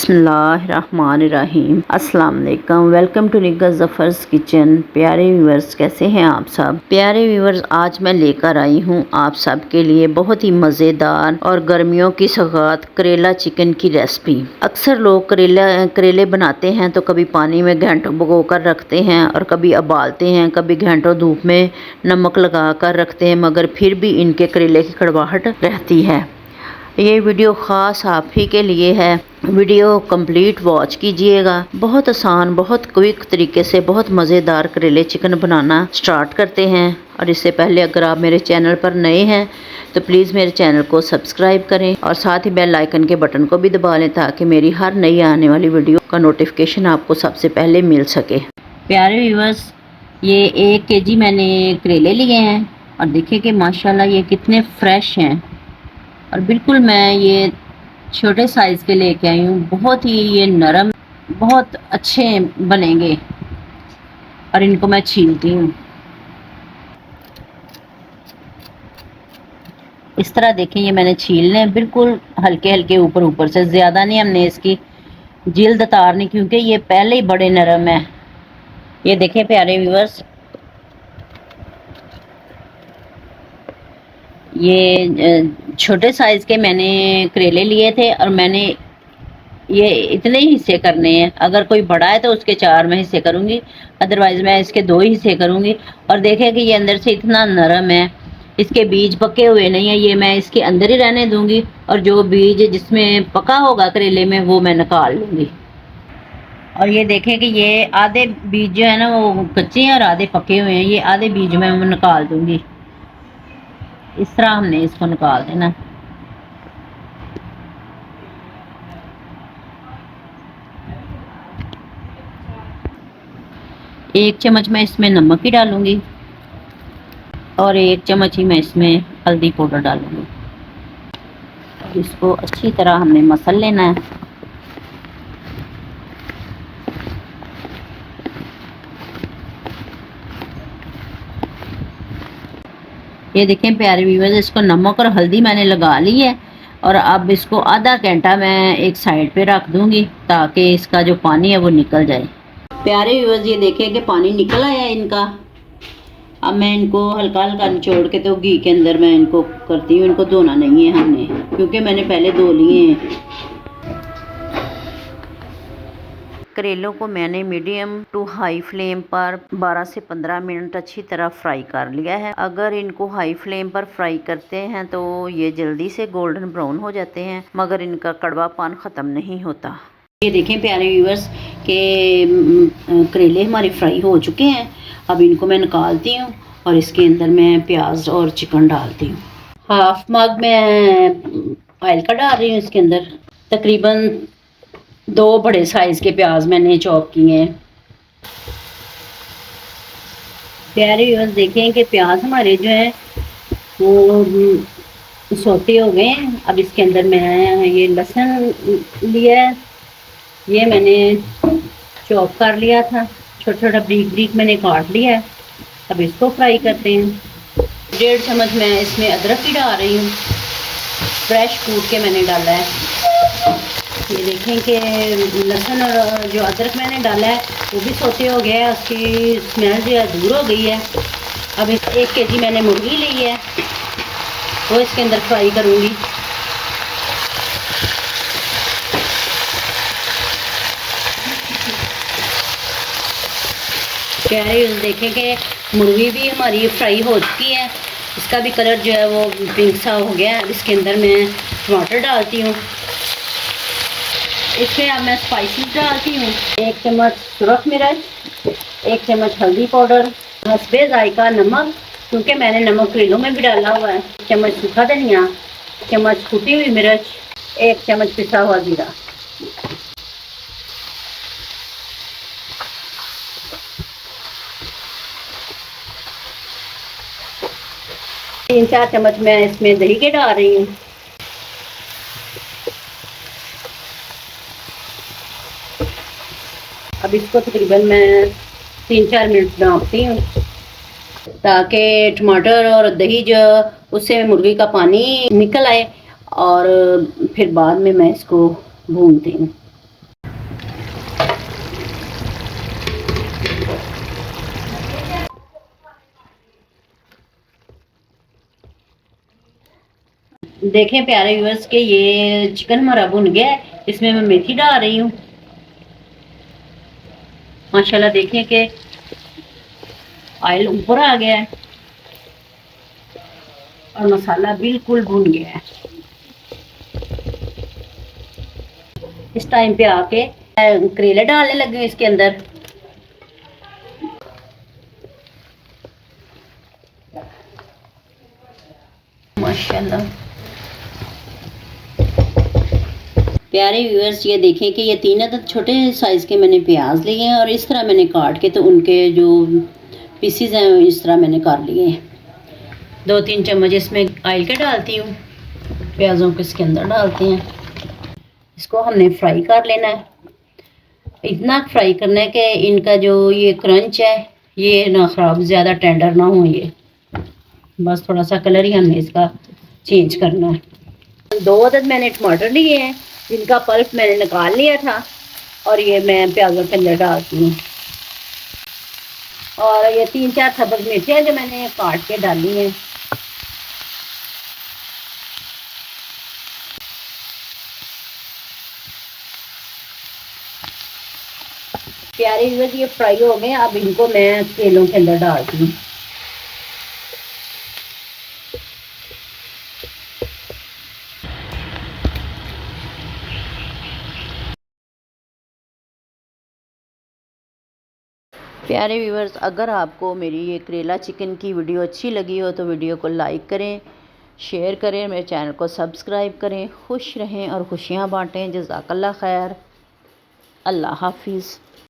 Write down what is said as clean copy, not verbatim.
बिस्मिल्लाहिर्रहमानिर्रहीम। अस्सलाम वालेकुम। वेलकम टू निग्गा ज़फ़र्स किचन। प्यारे व्यूवर्स, कैसे हैं आप सब? प्यारे व्यूवर्स, आज मैं लेकर आई हूँ आप सब के लिए बहुत ही मज़ेदार और गर्मियों की सौगात करेला चिकन की रेसिपी। अक्सर लोग करेले बनाते हैं तो कभी पानी में घंटों भिगो कर रखते हैं और कभी उबालते हैं, कभी घंटों धूप में नमक लगा कर रखते हैं, मगर फिर भी इनके करेले की कड़वाहट रहती है। ये वीडियो ख़ास आप ही के लिए है। वीडियो कंप्लीट वॉच कीजिएगा। बहुत आसान, बहुत क्विक तरीके से बहुत मज़ेदार करेले चिकन बनाना स्टार्ट करते हैं। और इससे पहले अगर आप मेरे चैनल पर नए हैं तो प्लीज़ मेरे चैनल को सब्सक्राइब करें और साथ ही बेल आइकन के बटन को भी दबा लें ताकि मेरी हर नई आने वाली वीडियो का नोटिफिकेशन आपको सबसे पहले मिल सके। प्यारे व्यूअर्स, ये 1 केजी मैंने करेले लिए हैं और देखिए कि माशाल्लाह ये कितने फ्रेश हैं और बिल्कुल मैं ये छोटे साइज़ के लेके आई हूँ। बहुत ही ये नरम, बहुत अच्छे बनेंगे। और इनको मैं छीलती हूँ। इस तरह देखें, ये मैंने छीलने बिल्कुल हल्के हल्के ऊपर से, ज़्यादा नहीं हमने इसकी जिल्द उतारनी क्योंकि ये पहले ही बड़े नरम है। ये देखें प्यारे व्यूअर्स, ये छोटे साइज़ के मैंने करेले लिए थे और मैंने ये इतने ही हिस्से करने हैं। अगर कोई बड़ा है तो उसके 4 मैं हिस्से करूँगी, अदरवाइज़ मैं इसके 2 ही हिस्से करूँगी। और देखें कि ये अंदर से इतना नरम है, इसके बीज पके हुए नहीं है, ये मैं इसके अंदर ही रहने दूँगी और जो बीज जिसमें पका होगा करेले में वो मैं निकाल लूँगी। और ये देखें कि ये आधे बीज जो है ना वो कच्चे हैं और आधे पके हुए हैं। ये आधे बीज मैं निकाल दूँगी। इस तरह हमने इसको निकाल देना। एक चम्मच मैं इसमें नमक ही डालूंगी और 1 चम्मच ही मैं इसमें हल्दी पाउडर डालूंगी। और इसको अच्छी तरह हमने मसल लेना है। ये देखें प्यारे व्यूअर्स, इसको नमक और हल्दी मैंने लगा ली है और अब इसको आधा घंटा मैं एक साइड पे रख दूंगी ताकि इसका जो पानी है वो निकल जाए। प्यारे व्यूअर्स, ये देखें कि पानी निकल आया है इनका। अब मैं इनको हल्का हल्का निचोड़ के तो घी के अंदर मैं इनको करती हूँ। इनको धोना नहीं है हमने क्योंकि मैंने पहले धो लिए हैं। करेलों को मैंने मीडियम टू हाई फ्लेम पर 12 से 15 मिनट अच्छी तरह फ्राई कर लिया है। अगर इनको हाई फ्लेम पर फ्राई करते हैं तो ये जल्दी से गोल्डन ब्राउन हो जाते हैं, मगर इनका कड़वापन ख़त्म नहीं होता। ये देखें प्यारे व्यूअर्स कि करेले हमारे फ्राई हो चुके हैं। अब इनको मैं निकालती हूँ और इसके अंदर मैं प्याज और चिकन डालती हूँ। हाफ मग मैं ऑयल का डाल रही हूँ। इसके अंदर तकरीबन 2 बड़े साइज़ के प्याज मैंने चॉप किए हैं। प्यारे व्यूअर्स, देखें कि प्याज हमारे जो है वो सोते हो गए हैं। अब इसके अंदर मैं ये लहसुन लिया है, ये मैंने चॉप कर लिया था, छोटा छोटा ब्रीक ब्रीक मैंने काट लिया है। अब इसको फ्राई करते हैं। 1.5 चम्मच मैं इसमें अदरक ही डाल रही हूँ, फ्रेश कूट के मैंने डाला है। ये देखें कि लहसुन और जो अदरक मैंने डाला है वो भी सोते हो गया है, उसकी स्मेल जो है दूर हो गई है। अब 1 केजी मैंने मुर्गी ली है, वो इसके अंदर फ्राई करूँगी। प्यारे देखें कि मुर्गी भी हमारी फ्राई हो चुकी है, इसका भी कलर जो है वो पिंक सा हो गया है। इसके अंदर मैं टमाटर डालती हूँ। इसमें अब मैं स्पाइसेस डालती हूँ। 1 चम्मच सुरख मिर्च, 1 चम्मच हल्दी पाउडर, हस्बे जायका नमक क्योंकि मैंने नमक करेलों में भी डाला हुआ है, 1 चम्मच सूखा धनिया, 1 चम्मच कुटी हुई मिर्च, 1 चम्मच पिसा हुआ जीरा। तीन 4 चम्मच मैं इसमें दही के डाल रही हूँ। अब इसको तकरीबन मैं 3-4 मिनट डाँपती हूँ ताकि टमाटर और दही जो उससे मुर्गी का पानी निकल आए और फिर बाद में मैं इसको भूनती हूँ। देखें प्यारे व्यूअर्स के ये चिकन हमारा भुन गया है। इसमें मैं मेथी डाल रही हूँ। माशाल्लाह देखें कि ऑयल ऊपर आ गया है और मसाला बिल्कुल भुन गया है। इस टाइम पे आके करेले डालने लगे हूँ इसके अंदर। माशाल्लाह प्यारे व्यूअर्स ये देखें कि ये 3 अदद छोटे साइज़ के मैंने प्याज लिए हैं और इस तरह मैंने काट के तो उनके जो पीसीज हैं इस तरह मैंने कर लिए हैं। 2-3 चम्मच इसमें ऑयल के डालती हूँ। प्याज़ों को इसके अंदर डालते हैं। इसको हमने फ्राई कर लेना है। इतना फ्राई करना है कि इनका जो ये क्रंच है ये ना ख़राब, ज़्यादा टेंडर ना हो। ये बस थोड़ा सा कलर ही हमने इसका चेंज करना है। 2 अदद मैंने टमाटर लिए हैं जिनका पल्प मैंने निकाल लिया था और ये मैं प्याज़ों के अंदर डालती हूँ। और ये 3-4 सब्ज़ मिर्चें जो मैंने काट के डाली हैं। प्यारे व्यूअर्स ये फ्राई हो गए। अब इनको मैं तेलों के अंदर डालती हूँ। प्यारे व्यूअर्स अगर आपको मेरी ये करेला चिकन की वीडियो अच्छी लगी हो तो वीडियो को लाइक करें, शेयर करें, मेरे चैनल को सब्सक्राइब करें। खुश रहें और खुशियाँ बांटें। जज़ाकल्लाह खैर। अल्लाह हाफिज़।